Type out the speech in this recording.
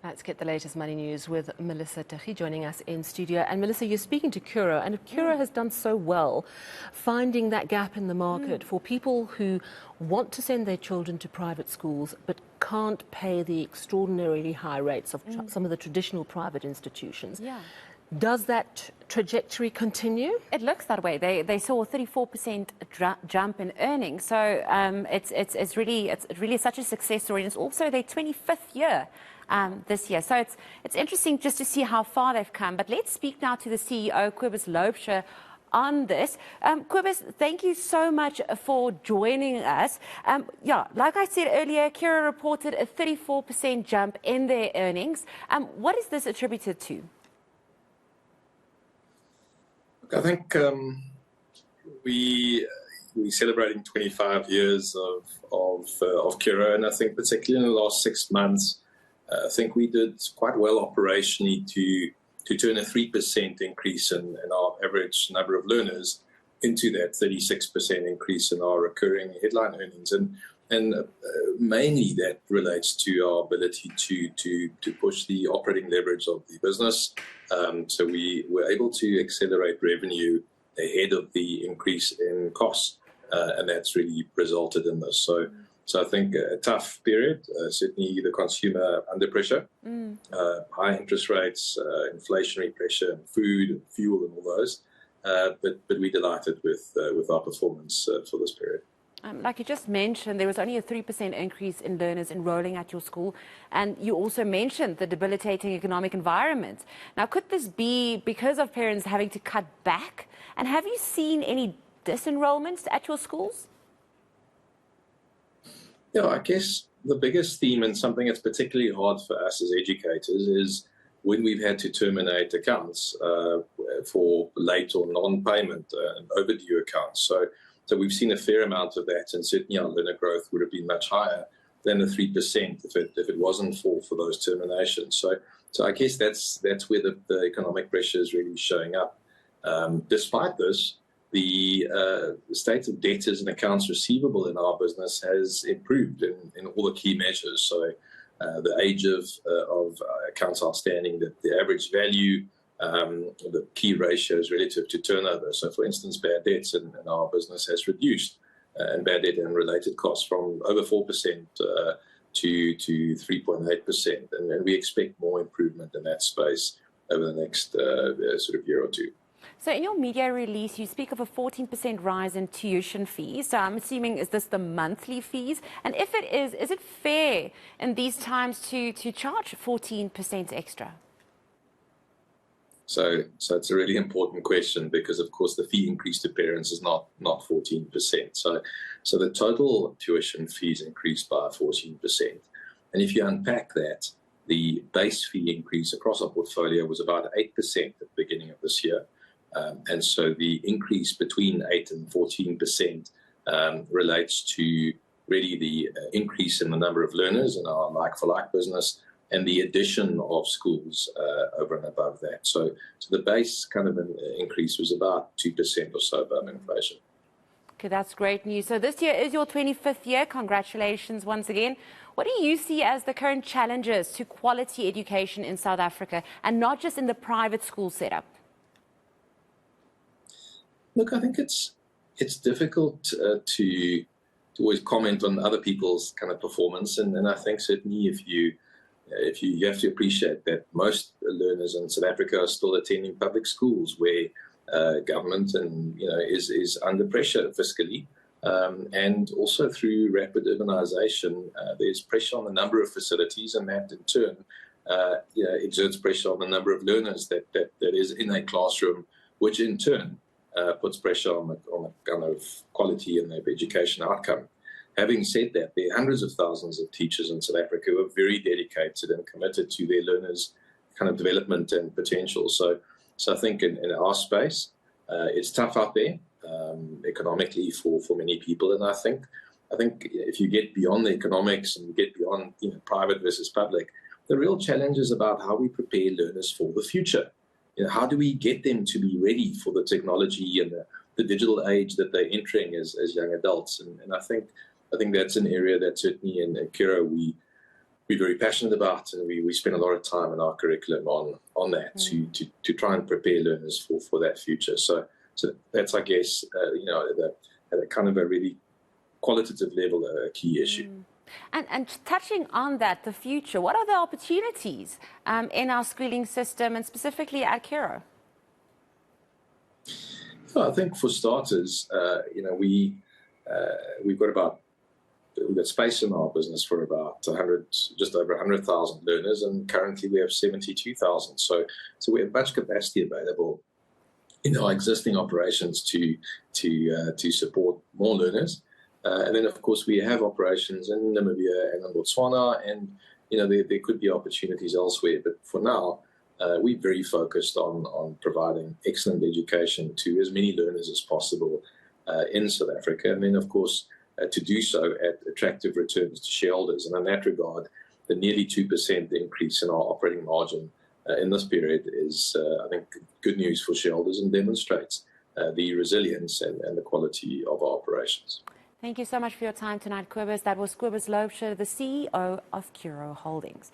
Let's get the latest money news with Melissa Tichy joining us in studio. And Melissa, you're speaking to Curro, and Curro has done so well finding that gap in the market for people who want to send their children to private schools but can't pay the extraordinarily high rates of some of the traditional private institutions. Yeah. Does that trajectory continue? It looks that way. They saw a 34% jump in earnings. So it's really such a success story. And it's also their 25th year this year. So it's interesting just to see how far they've come. But let's speak now to the CEO, Cobus Loubser, on this. Cobus, thank you so much for joining us. Yeah, like I said earlier, Curro reported a 34% jump in their earnings. What is this attributed to? I think we're celebrating 25 years of Curro, and I think particularly in the last 6 months, I think we did quite well operationally to turn a 3% increase in our average number of learners into that 36% increase in our recurring headline earnings, and mainly that relates to our ability to push the operating leverage of the business. So we were able to accelerate revenue ahead of the increase in costs, and that's really resulted in this. So I think a tough period, certainly the consumer under pressure, high interest rates, inflationary pressure, and food and fuel and all those. But we're delighted with our performance for this period. Like you just mentioned, there was only a 3% increase in learners enrolling at your school. And you also mentioned the debilitating economic environment. Now, could this be because of parents having to cut back? And have you seen any disenrollments at your schools? Yeah, I guess the biggest theme, and something that's particularly hard for us as educators, is when we've had to terminate accounts for late or non-payment and overdue accounts. So we've seen a fair amount of that, and certainly our learner growth would have been much higher than the 3% if it wasn't for those terminations. So I guess that's where the economic pressure is really showing up. Despite this, the state of debtors and accounts receivable in our business has improved in all the key measures. So the age of accounts outstanding, the average value, the key ratios relative to turnover. So, for instance, bad debts in our business has reduced, and bad debt and related costs from over 4% to 3.8%. And we expect more improvement in that space over the next sort of year or two. So in your media release, you speak of a 14% rise in tuition fees. So I'm assuming, is this the monthly fees? And if it is it fair in these times to charge 14% extra? So it's a really important question because, of course, the fee increase to parents is not 14%. So the total tuition fees increased by 14%. And if you unpack that, the base fee increase across our portfolio was about 8% at the beginning of this year. And so the increase between 8 and 14% relates to really the increase in the number of learners in our like-for-like business, and the addition of schools over and above that. So the base kind of an increase was about 2% or so above inflation. Okay, that's great news. So this year is your 25th year. Congratulations once again. What do you see as the current challenges to quality education in South Africa, and not just in the private school setup? Look, I think it's difficult to always comment on other people's kind of performance, and I think certainly if you have to appreciate that most learners in South Africa are still attending public schools where government is under pressure fiscally, and also through rapid urbanization, there's pressure on the number of facilities, and that in turn exerts pressure on the number of learners that is in a classroom, which in turn puts pressure on the kind of quality and the education outcome. Having said that, there are hundreds of thousands of teachers in South Africa who are very dedicated and committed to their learners' kind of development and potential. So I think in our space, it's tough out there economically for many people. And I think if you get beyond the economics and you get beyond private versus public, the real challenge is about how we prepare learners for the future. How do we get them to be ready for the technology and the digital age that they're entering as young adults? And I think that's an area that certainly in Curro we're very passionate about, and we spend a lot of time in our curriculum on that to try and prepare learners for that future. So that's, I guess, at a kind of a really qualitative level, a key issue. And touching on that, the future, what are the opportunities in our schooling system and specifically at Curro? I think for starters, we've got space in our business for about just over 100,000 learners, and currently we have 72,000. So we have much capacity available in our existing operations to support more learners. And then, of course, we have operations in Namibia and in Botswana, and there could be opportunities elsewhere. But for now, we're very focused on providing excellent education to as many learners as possible in South Africa. And then, of course, to do so at attractive returns to shareholders. And in that regard, the nearly 2% increase in our operating margin in this period is, I think, good news for shareholders and demonstrates the resilience and the quality of our operations. Thank you so much for your time tonight, Cobus. That was Cobus Loubser, the CEO of Curro Holdings.